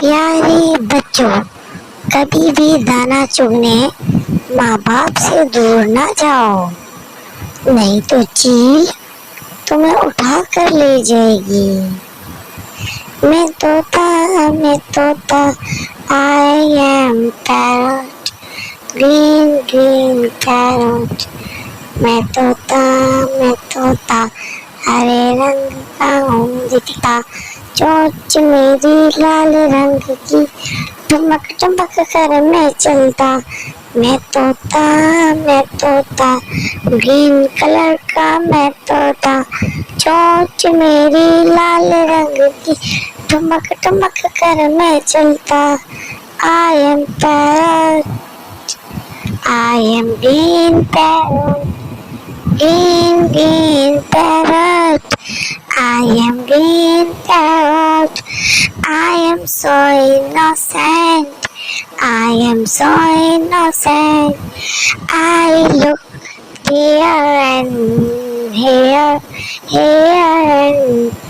प्यारे बच्चों, कभी भी दाना चुगने माँ बाप से दूर ना जाओ, नहीं तो चील तुम्हें उठा कर ले जाएगी। मैं तोता, I am parrot, green green parrot. मैं तोता, हरे रंग का हूँ दिखता, चोंच मेरी लाल रंग की, ठुमक ठुमक कर मैं चलता। मैं तोता, ग्रीन कलर का मैं तोता, चोंच मेरी लाल रंग की, ठुमक ठुमक कर मैं चलता। I am parrot, I am green parrot, green green parrot, I am green parrot, I am so innocent, I am so innocent. I look here and here and